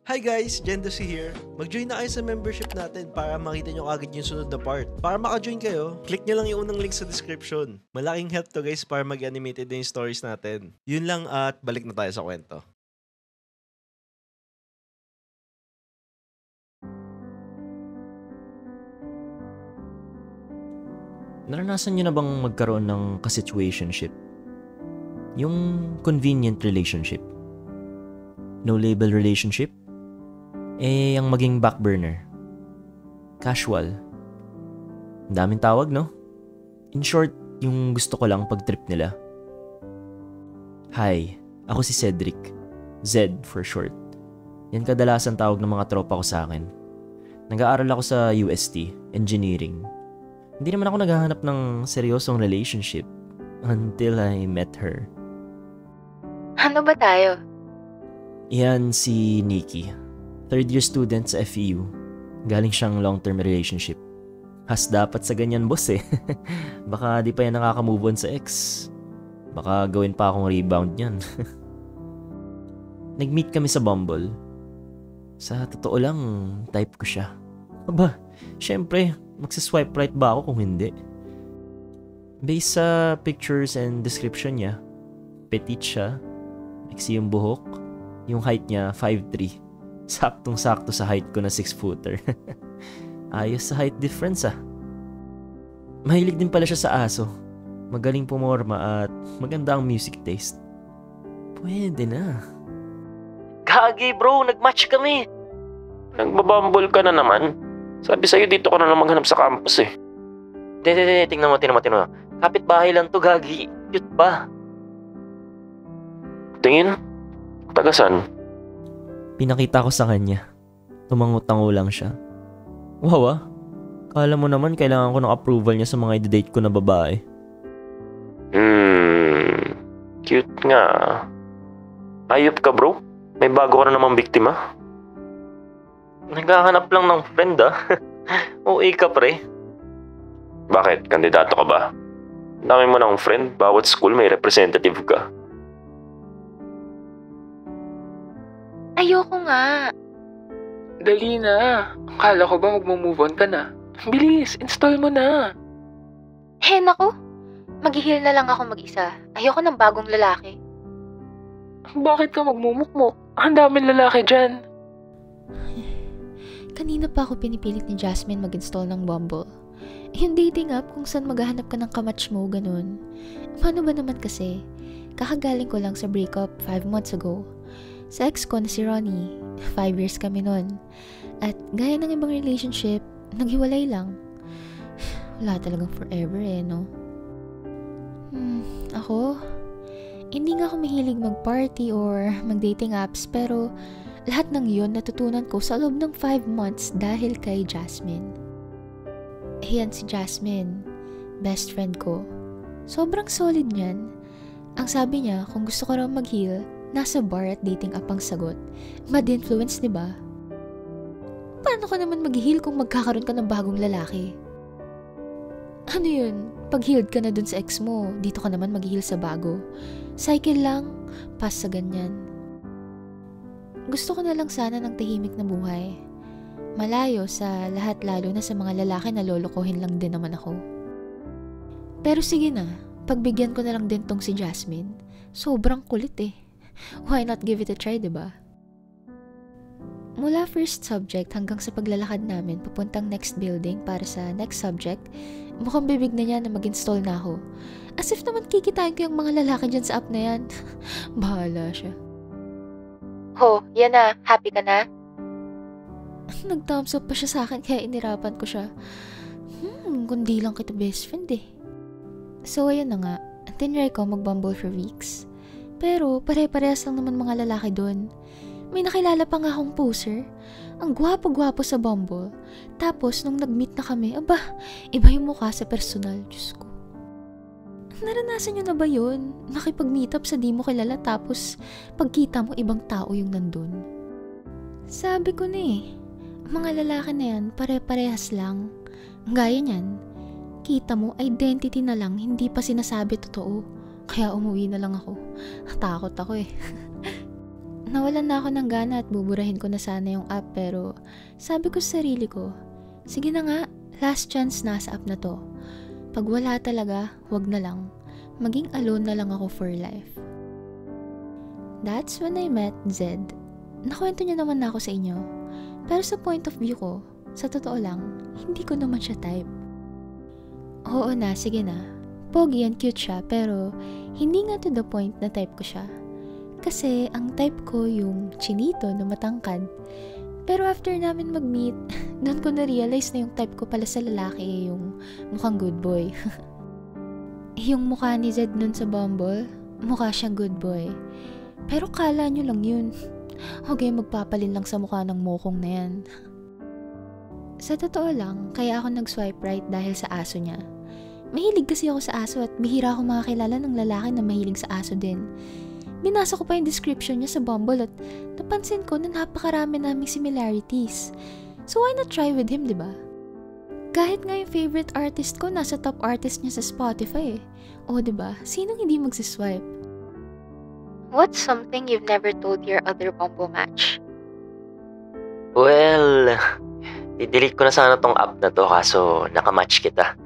Hi guys, Jendosi here. Mag-join na kayo sa membership natin para makita nyo agad yung sunod na part. Para maka-join kayo, click nyo lang yung unang link sa description. Malaking help to guys para mag-animated na yung stories natin. Yun lang at balik na tayo sa kwento. Naranasan nyo na bang magkaroon ng ka-situationship? Yung convenient relationship? No label relationship? Ang maging backburner. Casual. Ang daming tawag, no? In short, yung gusto ko lang pag-trip nila. Hi, ako si Cedric. Zed for short. Yan kadalasan tawag ng mga tropa ko sa akin. Nag-aaral ako sa UST, Engineering. Hindi naman ako naghahanap ng seryosong relationship until I met her. Ano ba tayo? Yan si Nikki. Third year student sa FEU. Galing siyang long-term relationship. Has dapat sa ganyan boss eh. Baka di pa yan nakaka-move on sa ex. Baka gawin pa akong rebound yan. Nag-meet kami sa Bumble. Sa totoo lang, type ko siya. Aba, syempre, magsaswipe right ba ako kung hindi? Based sa pictures and description niya, petite siya, maiksi yung buhok, yung height niya 5'3". Saktong-sakto sa height ko na 6-footer. Ayos sa height difference ah. Mahilig din pala siya sa aso. Magaling pumorma at maganda ang music taste. Pwede na. Gagi bro, nag-match kami. Nagbabumble ka na naman. Sabi sa'yo dito ka na lang maghanap sa campus eh. Hindi, tingnan mo. Kapit-bahay lang to, Gagi. Cute ba? Tingin? Tagasan? Pinakita ko sa kanya. Tumango-tango lang siya. Wow ah. Kala mo naman kailangan ko ng approval niya sa mga i-date ko na babae. Cute nga. Ayop ka bro. May bago ka na namang biktima. Naghahanap lang ng friend ah. OA ka pre. Bakit? Kandidato ka ba? Dami mo ng friend. Bawat school may representative ka. Ayoko nga. Dali na. Akala ko ba mag-move on ka na? Bilis, install mo na. Naku. Mag-heal na lang ako mag-isa. Ayoko ng bagong lalaki. Bakit ka magmumukmok? Ang daming lalaki dyan. Kanina pa ako pinipilit ni Jasmine mag-install ng Bumble. Yung dating app kung saan maghahanap ka ng kamatch mo, ganun. Paano ba naman kasi? Kakagaling ko lang sa breakup 5 months ago. Sa ex ko na si Ronnie, 5 years kami nun. At gaya ng ibang relationship, naghiwalay lang. Wala talagang forever no? Ako? Hindi nga ako mahilig mag-party or mag-dating apps, pero lahat ng yun natutunan ko sa loob ng 5 months dahil kay Jasmine. Ayan si Jasmine, best friend ko. Sobrang solid niyan. Ang sabi niya, kung gusto ko raw mag-heal, nasa bar at dating app ang sagot. Bad influence, di ba? Paano ka naman mag-heal kung magkakaroon ka ng bagong lalaki? Ano yun? Pag healed ka na dun sa ex mo, dito ka naman mag-heal sa bago. Cycle lang, pass sa ganyan. Gusto ko na lang sana ng tahimik na buhay. Malayo sa lahat, lalo na sa mga lalaki na lolokohin lang din naman ako. Pero sige na, pagbigyan ko na lang din tong si Jasmine. Sobrang kulit eh. Why not give it a try, diba? Mula first subject hanggang sa paglalakad namin papuntang next building para sa next subject, mukhang bibig na niya na mag-install na ako. As if naman kikitain ko yung mga lalaki dyan sa app na yan. Bahala siya. Yan na. Happy ka na? Nag-thumbs up pa siya sa akin kaya inirapan ko siya. Kundi lang kita best friend eh. So ayun na nga, tinry ko mag-Bumble for weeks. Pero pare-parehas lang naman mga lalaki doon. May nakilala pa nga akong poser. Ang gwapo-gwapo sa Bumble. Tapos nung nag-meet na kami, aba, iba yung mukha sa personal. Diyos ko. Naranasan nyo na ba yun? Nakipag-meet up sa di mo kilala tapos pagkita mo ibang tao yung nandun. Sabi ko na mga lalaki na yan pare-parehas lang. Gaya niyan, kita mo identity na lang, hindi pa sinasabi totoo. Kaya umuwi na lang ako. Takot ako nawalan na ako ng gana at buburahin ko na sana yung app pero sabi ko sa sarili ko, sige na nga, last chance na sa app na to. Pag wala talaga, wag na lang. Maging alone na lang ako for life. That's when I met Zed. Nakwento niya naman na ako sa inyo. Pero sa point of view ko, sa totoo lang, hindi ko naman siya type. Oo na, sige na. Pogi and cute siya pero hindi nga to the point na type ko siya. Kasi ang type ko yung chinito na matangkad. Pero after namin mag-meet, doon ko na-realize na yung type ko pala sa lalaki yung mukhang good boy. Yung mukha ni Zed nun sa Bumble, mukha siyang good boy. Pero kala nyo lang yun. Okay, magpapalin lang sa mukha ng mokong na yan. Sa totoo lang, kaya ako nag-swipe right dahil sa aso niya. Mahilig kasi ako sa aso at bihira ako makakilala ng lalaki na mahilig sa aso din. Binasa ko pa yung description niya sa Bumble at napansin ko na napakarami naming similarities. So why not try with him, diba? Kahit nga yung favorite artist ko nasa top artist niya sa Spotify eh. O diba, sinong hindi magsiswipe? What's something you've never told your other Bumble match? Well, i-delete ko na sana tong app na to kaso nakamatch kita.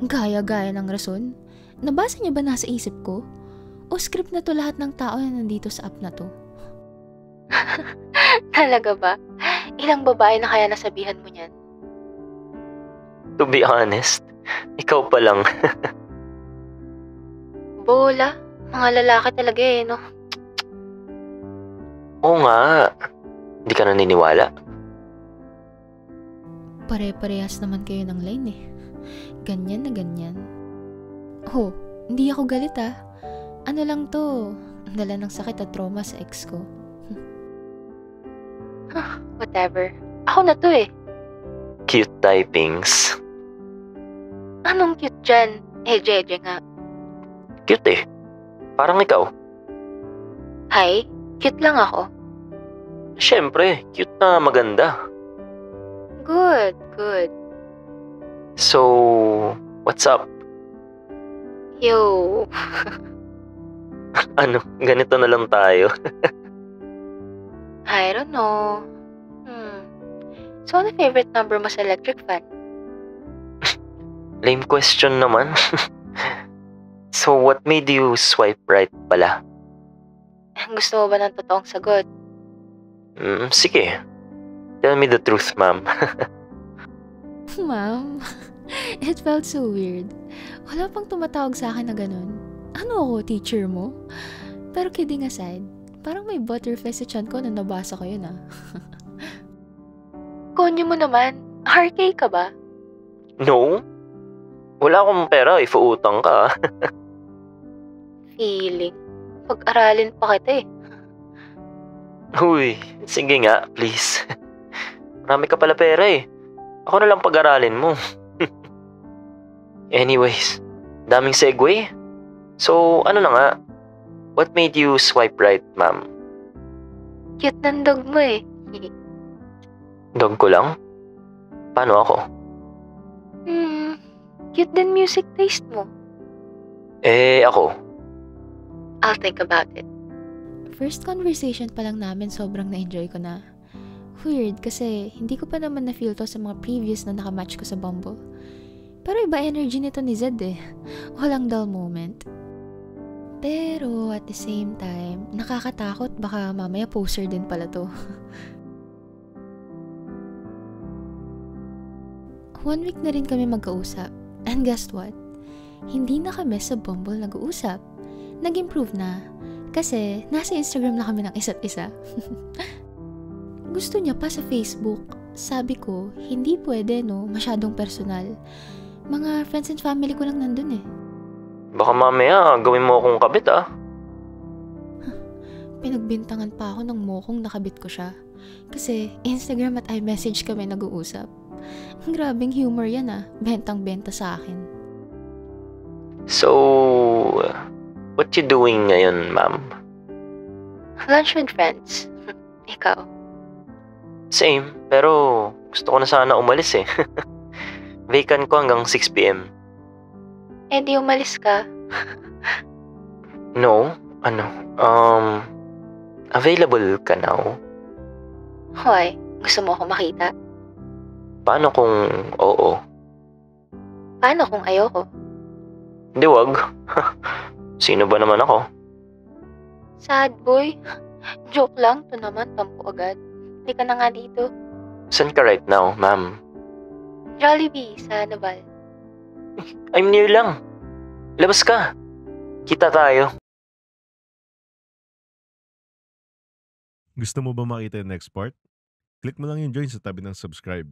Gaya-gaya ng rason. Nabasa niya ba nasa isip ko? O script na to lahat ng tao na nandito sa app na to? Talaga ba? Ilang babae na kaya nasabihan mo niyan? To be honest, ikaw pa lang. Bola, mga lalaki talaga eh, no? Oo nga, hindi ka naniniwala. Pare-parehas naman kayo ng line eh. Ganyan na ganyan. Oh, hindi ako galit ah. Ano lang to, dala ng sakit at trauma sa ex ko. Whatever. Ako na to eh. Cute typings. Anong cute dyan? Jeje nga. Cute eh. Parang ikaw. Hi, cute lang ako. Siyempre, cute na maganda. Good, good. So, what's up? Yo. Ano, ganito na lang tayo. I don't know. So, ano favorite number mo sa electric fan? Lame question naman. So, what made you swipe right pala? Gusto mo ba ng totoong sagot? Sige. Tell me the truth, ma'am. Ma'am, it felt so weird. Wala pang tumatawag sa akin na ganun. Ano ako, teacher mo? Pero kidding aside, parang may butterfly sa chan ko na nabasa ko yun ah. Konyo mo naman. RK ka ba? No. Wala akong pera if uutang ka. Feeling. Pag-aralin pa kita eh. Uy, sige nga, please. Marami ka pala pera eh. Ako na lang pag-aralin mo. Anyways, daming segue. So, ano na nga? What made you swipe right, ma'am? Cute ng dog mo eh. Dog ko lang? Paano ako? Cute din music taste mo. Ako. I'll think about it. First conversation pa lang namin sobrang na-enjoy ko na. Weird kasi hindi ko pa naman na-feel to sa mga previous na nakamatch ko sa Bumble. Pero iba energy nito ni Zed eh. Walang dull moment. Pero at the same time, nakakatakot baka mamaya poser din pala to. 1 week na rin kami magkausap. And guess what? Hindi na kami sa Bumble nag-uusap. Nag-improve na. Kasi nasa Instagram na kami ng isa't isa. Gusto niya pa sa Facebook. Sabi ko, hindi pwede no, masyadong personal. Mga friends and family ko lang nandun eh. Baka mamaya gawin mo akong kabit ah. Pinagbintangan pa ako ng mokong nakabit ko siya. Kasi Instagram at iMessage kami nag-uusap. Ang grabing humor yan ah. Bentang-benta sa akin. So, what you doing ngayon, ma'am? Lunch with friends. Ikaw? Same, pero gusto ko na sana umalis eh. Vacant ko hanggang 6 p.m. Di umalis ka. No, Ano, available ka now? Hoy, gusto mo ako makita? Paano kung oo? Paano kung ayoko? Hindi, wag. Sino ba naman ako? Sad boy. Joke lang, to naman, tampo agad. Hindi ka na nga dito. Saan ka right now, ma'am? Jollibee, sa Naval. I'm near lang. Labas ka. Kita tayo. Gusto mo ba makita yung next part? Click mo lang yung join sa tabi ng subscribe.